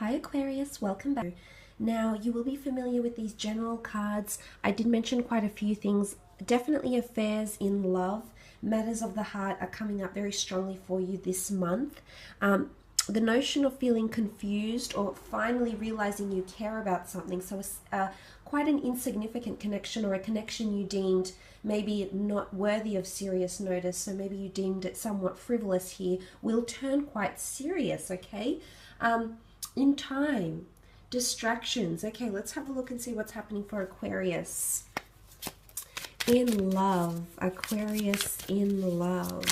Hi Aquarius, welcome back. Now you will be familiar with these general cards. I did mention quite a few things. Definitely affairs in love, matters of the heart are coming up very strongly for you this month. The notion of feeling confused or finally realizing you care about something, so quite an insignificant connection or a connection you deemed maybe not worthy of serious notice, so maybe you deemed it somewhat frivolous here, will turn quite serious, okay? In time, distractions. Okay, let's have a look and see what's happening for Aquarius. In love, Aquarius in love.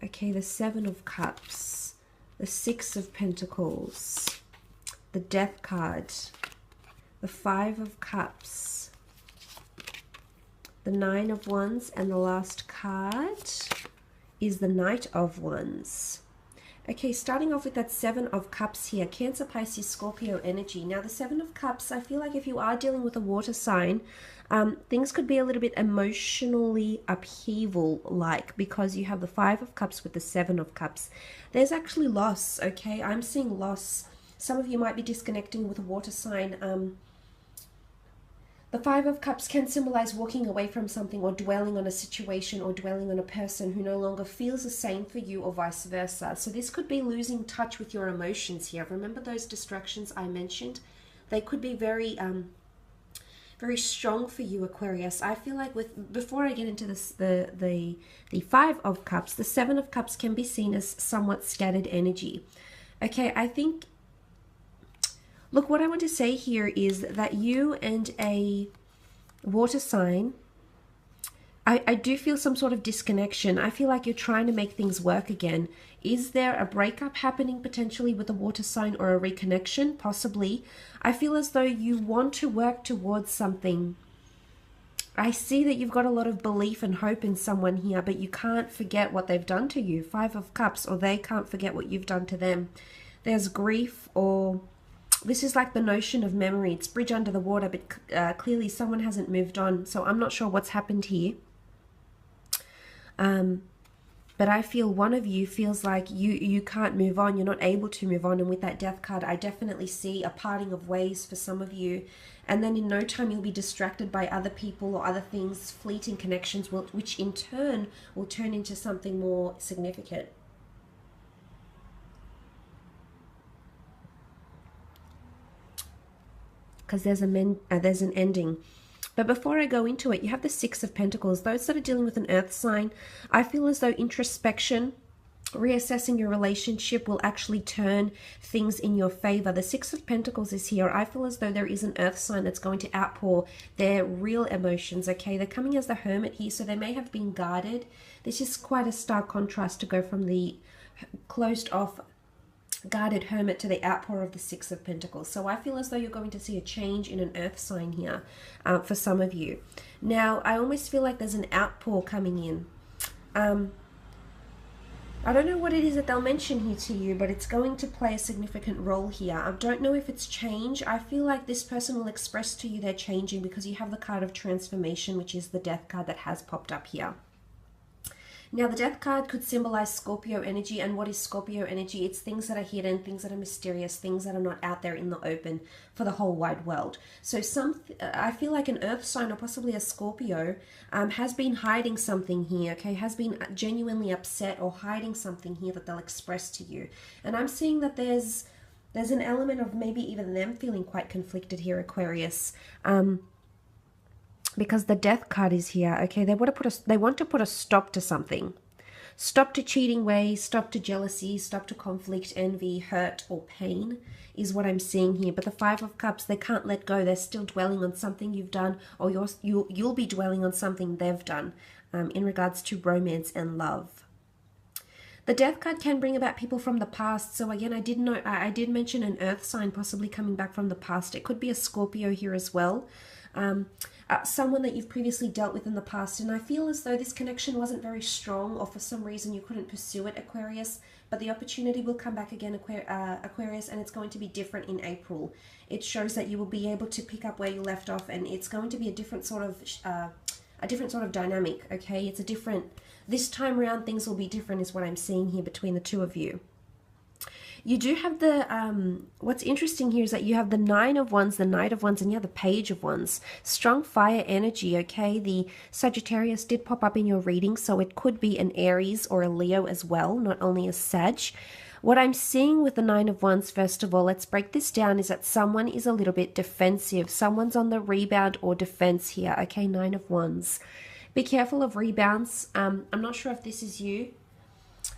Okay, the Seven of Cups, the Six of Pentacles, the Death card, the Five of Cups, the Nine of Wands, and the last card is the Knight of Wands. Okay, starting off with that Seven of Cups here, Cancer, Pisces, Scorpio energy. Now, the Seven of Cups, I feel like if you are dealing with a water sign, things could be a little bit emotionally upheaval-like because you have the Five of Cups with the Seven of Cups. There's actually loss, okay? I'm seeing loss. Some of you might be disconnecting with a water sign. The Five of Cups can symbolize walking away from something or dwelling on a situation or dwelling on a person who no longer feels the same for you or vice versa. So this could be losing touch with your emotions here. Remember those distractions I mentioned? They could be very strong for you, Aquarius. I feel like before I get into this, the Five of Cups, the Seven of Cups can be seen as somewhat scattered energy. Okay, I think, look, what I want to say here is that you and a water sign, I do feel some sort of disconnection. I feel like you're trying to make things work again. Is there a breakup happening potentially with a water sign or a reconnection? Possibly. I feel as though you want to work towards something. I see that you've got a lot of belief and hope in someone here, but you can't forget what they've done to you. Five of Cups, or they can't forget what you've done to them. There's grief, or this is like the notion of memory. It's bridge under the water, but clearly someone hasn't moved on. So I'm not sure what's happened here. But I feel one of you feels like you can't move on. You're not able to move on. And with that Death card, I definitely see a parting of ways for some of you. And then in no time, you'll be distracted by other people or other things, fleeting connections, which in turn will turn into something more significant. Because there's an ending. But before I go into it, you have the Six of Pentacles. Those that are dealing with an earth sign, I feel as though introspection, reassessing your relationship will actually turn things in your favor. The Six of Pentacles is here. I feel as though there is an earth sign that's going to outpour their real emotions, okay? They're coming as the Hermit here, so they may have been guarded. This is quite a stark contrast to go from the closed off guarded Hermit to the outpour of the Six of Pentacles. So I feel as though you're going to see a change in an earth sign here for some of you. Now, I almost feel like there's an outpour coming in. I don't know what it is that they'll mention here to you, but it's going to play a significant role here. I don't know if it's change. I feel like this person will express to you they're changing because you have the card of transformation, which is the Death card that has popped up here. Now, the Death card could symbolize Scorpio energy. And what is Scorpio energy? It's things that are hidden, things that are mysterious, things that are not out there in the open for the whole wide world. So I feel like an earth sign or possibly a Scorpio has been hiding something here, okay? Has been genuinely upset or hiding something here that they'll express to you. And I'm seeing that there's an element of maybe even them feeling quite conflicted here, Aquarius. Because the Death card is here, okay? They want to put a stop to something. Stop to cheating ways, stop to jealousy, stop to conflict, envy, hurt, or pain is what I'm seeing here. But the Five of Cups, they can't let go. They're still dwelling on something you've done, or you'll be dwelling on something they've done in regards to romance and love. The Death card can bring about people from the past. So again, I did mention an earth sign possibly coming back from the past. It could be a Scorpio here as well. Someone that you've previously dealt with in the past, and I feel as though this connection wasn't very strong, or for some reason you couldn't pursue it, Aquarius, but the opportunity will come back again, Aquarius, and it's going to be different in April. It shows that you will be able to pick up where you left off, and it's going to be a different sort of dynamic, okay? It's a different, this time around things will be different is what I'm seeing here between the two of you. You do have the, what's interesting here is that you have the Nine of Wands, the Knight of Wands, and you have the Page of Wands. Strong fire energy, okay? The Sagittarius did pop up in your reading, so it could be an Aries or a Leo as well, not only a Sag. What I'm seeing with the Nine of Wands, first of all, let's break this down, is that someone is a little bit defensive. Someone's on the rebound or defense here, okay? Nine of Wands. Be careful of rebounds. I'm not sure if this is you.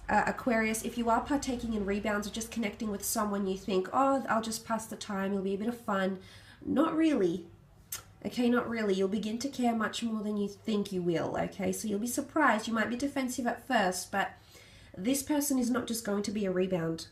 Aquarius, if you are partaking in rebounds or just connecting with someone you think, oh, I'll just pass the time, it'll be a bit of fun. Not really. Okay, not really. You'll begin to care much more than you think you will, okay? So you'll be surprised. You might be defensive at first, but this person is not just going to be a rebound.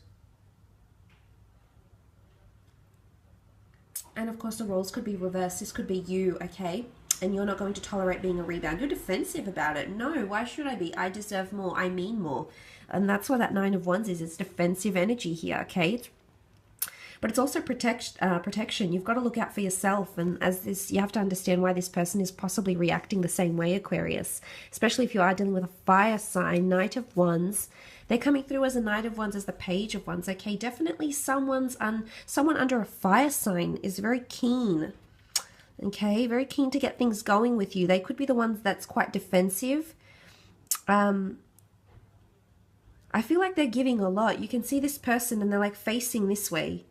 And of course, the roles could be reversed. This could be you, okay? And you're not going to tolerate being a rebound. You're defensive about it. No, why should I be? I deserve more. I mean more. And that's what that Nine of Wands is. It's defensive energy here, okay? But it's also protection. You've got to look out for yourself. And as this, you have to understand why this person is possibly reacting the same way, Aquarius. Especially if you are dealing with a fire sign, Knight of Wands. They're coming through as a Knight of Wands, as the Page of Wands, okay? Definitely someone under a fire sign is very keen. Okay, very keen to get things going with you. They could be the ones that's quite defensive. I feel like they're giving a lot. You can see this person and they're like facing this way.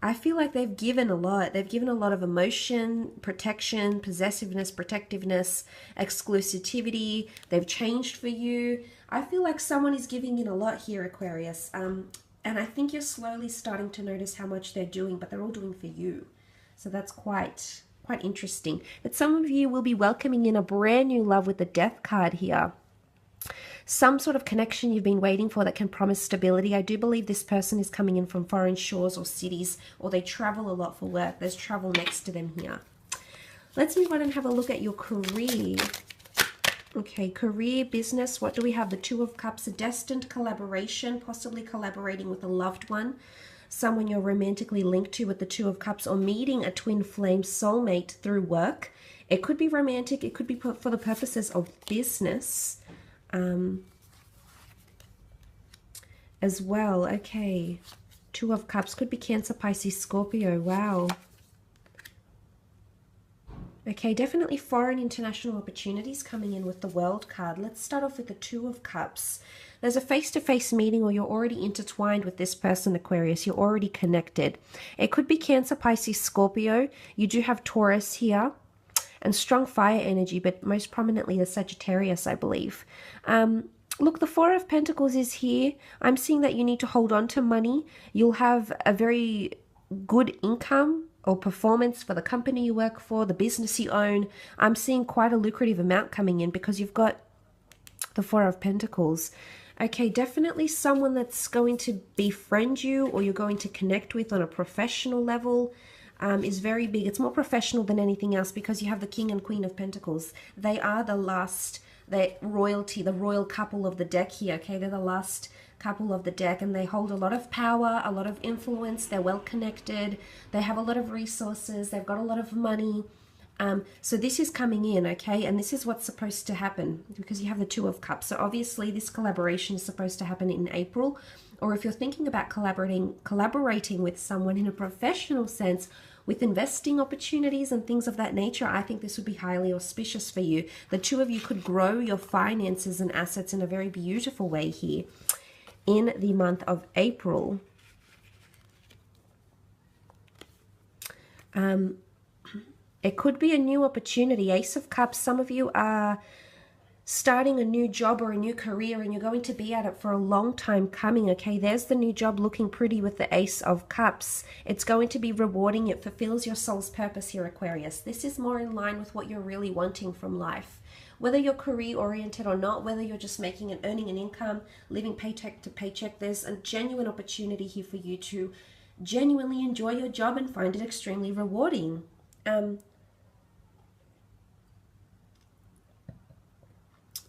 I feel like they've given a lot. They've given a lot of emotion, protection, possessiveness, protectiveness, exclusivity. They've changed for you. I feel like someone is giving in a lot here, Aquarius. And I think you're slowly starting to notice how much they're doing, but they're all doing for you. So that's quite interesting. But some of you will be welcoming in a brand new love with the Death card here. Some sort of connection you've been waiting for that can promise stability. I do believe this person is coming in from foreign shores or cities, or they travel a lot for work. There's travel next to them here. Let's move on and have a look at your career. Okay, career, business. What do we have? The Two of Cups, a destined collaboration, possibly collaborating with a loved one. Someone you're romantically linked to with the Two of Cups, or meeting a twin flame soulmate through work. It could be romantic. It could be for the purposes of business as well. Okay. Two of Cups could be Cancer, Pisces, Scorpio. Wow. Okay, definitely foreign international opportunities coming in with the World card. Let's start off with the Two of Cups. There's a face-to-face meeting, or you're already intertwined with this person, Aquarius. You're already connected. It could be Cancer, Pisces, Scorpio. You do have Taurus here and strong fire energy, but most prominently the Sagittarius, I believe. Look, the Four of Pentacles is here. I'm seeing that you need to hold on to money. You'll have a very good income or performance for the company you work for, the business you own. I'm seeing quite a lucrative amount coming in because you've got the Four of Pentacles. Okay, definitely someone that's going to befriend you or you're going to connect with on a professional level is very big. It's more professional than anything else because you have the King and Queen of Pentacles. They are the last, the royalty, the royal couple of the deck here, okay? They're the last couple of the deck, and they hold a lot of power, a lot of influence. They're well connected. They have a lot of resources. They've got a lot of money. So this is coming in, okay? And this is what's supposed to happen because you have the Two of Cups. So obviously this collaboration is supposed to happen in April, or if you're thinking about collaborating with someone in a professional sense with investing opportunities and things of that nature, I think this would be highly auspicious for you. The two of you could grow your finances and assets in a very beautiful way here in the month of April. It could be a new opportunity. Ace of Cups, some of you are starting a new job or a new career and you're going to be at it for a long time coming, okay? There's the new job looking pretty with the Ace of Cups. It's going to be rewarding. It fulfills your soul's purpose here, Aquarius. This is more in line with what you're really wanting from life. Whether you're career oriented or not, whether you're just making and earning an income, living paycheck to paycheck, there's a genuine opportunity here for you to genuinely enjoy your job and find it extremely rewarding.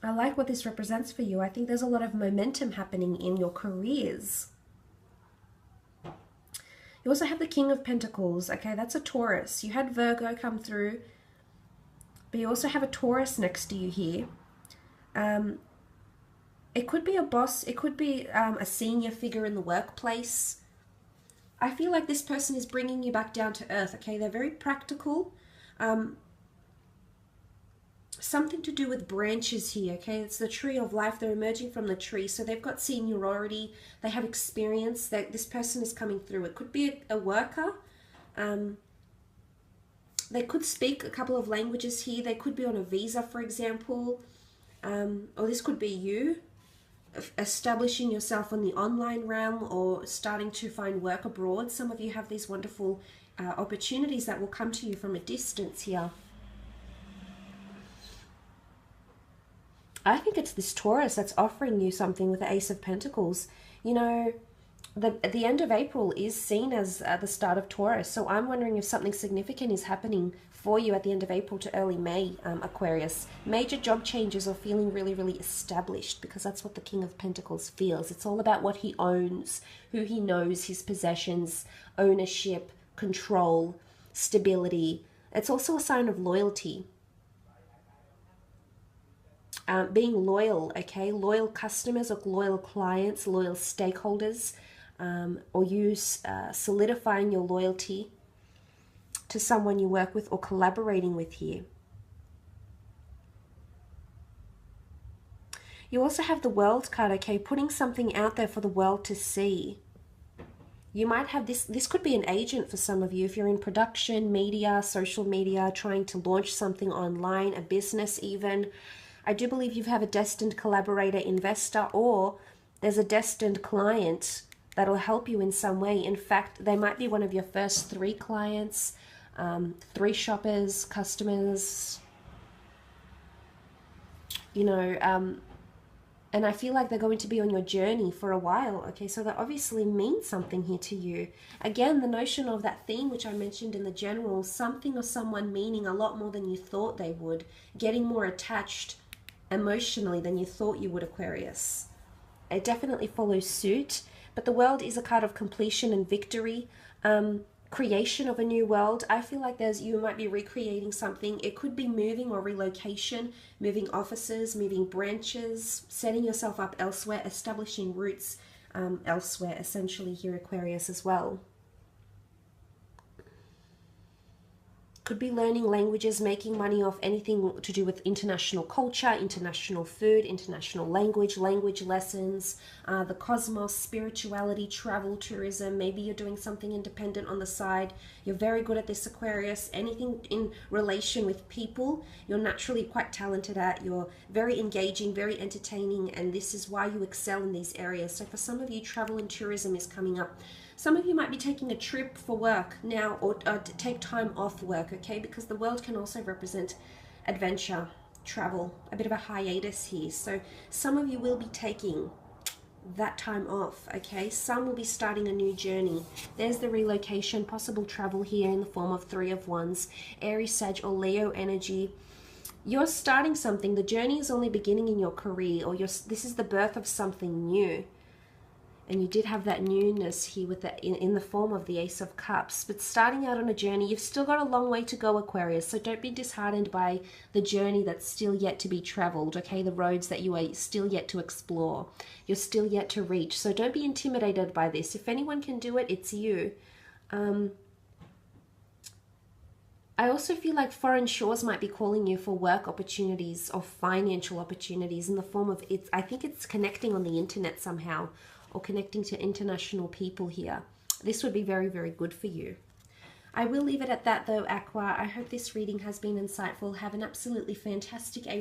I like what this represents for you. I think there's a lot of momentum happening in your careers. You also have the King of Pentacles. Okay, that's a Taurus. You had Virgo come through, but you also have a Taurus next to you here. It could be a boss. It could be a senior figure in the workplace. I feel like this person is bringing you back down to earth, okay? They're very practical. Something to do with branches here, okay? It's the tree of life. They're emerging from the tree. So they've got seniority. They have experience. This person is coming through. It could be a worker. They could speak a couple of languages here. They could be on a visa, for example. Or this could be you establishing yourself in the online realm or starting to find work abroad. Some of you have these wonderful opportunities that will come to you from a distance here. I think it's this Taurus that's offering you something with the Ace of Pentacles. You know, the end of April is seen as the start of Taurus. So I'm wondering if something significant is happening for you at the end of April to early May, Aquarius. Major job changes or feeling really, really established, because that's what the King of Pentacles feels. It's all about what he owns, who he knows, his possessions, ownership, control, stability. It's also a sign of loyalty. Being loyal, okay? Loyal customers or loyal clients, loyal stakeholders, or you solidifying your loyalty to someone you work with or collaborating with here. You also have the World card, okay? Putting something out there for the world to see. You might have this could be an agent for some of you if you're in production, media, social media, trying to launch something online, a business even. I do believe you have a destined collaborator, investor, or there's a destined client that'll help you in some way. In fact, they might be one of your first 3 clients, 3 shoppers, customers, you know, and I feel like they're going to be on your journey for a while, okay? So that obviously means something here to you. Again, the notion of that theme, which I mentioned in the general, something or someone meaning a lot more than you thought they would, getting more attached emotionally than you thought you would, Aquarius. It definitely follows suit, but the World is a card of completion and victory, creation of a new world. I feel like you might be recreating something. It could be moving or relocation, moving offices, moving branches, setting yourself up elsewhere, establishing roots elsewhere, essentially here, Aquarius, as well. Could be learning languages, making money off anything to do with international culture, international food, international language lessons, the cosmos, spirituality, travel, tourism. Maybe you're doing something independent on the side. You're very good at this, Aquarius. Anything in relation with people, you're naturally quite talented at. You're very engaging, very entertaining, and this is why you excel in these areas. So for some of you, travel and tourism is coming up. Some of you might be taking a trip for work now, or to take time off work, okay? Because the World can also represent adventure, travel, a bit of a hiatus here. So some of you will be taking that time off, okay? Some will be starting a new journey. There's the relocation, possible travel here in the form of 3 of Wands, Aries, Sag, or Leo energy. You're starting something. The journey is only beginning in your career, or this is the birth of something new. And you did have that newness here with in the form of the Ace of Cups. But starting out on a journey, you've still got a long way to go, Aquarius. So don't be disheartened by the journey that's still yet to be traveled, okay? The roads that you are still yet to explore. You're still yet to reach. So don't be intimidated by this. If anyone can do it, it's you. I also feel like foreign shores might be calling you for work opportunities or financial opportunities in the form of, I think it's connecting on the internet somehow, or connecting to international people here. This would be very, very good for you. I will leave it at that though, Aqua. I hope this reading has been insightful. Have an absolutely fantastic April.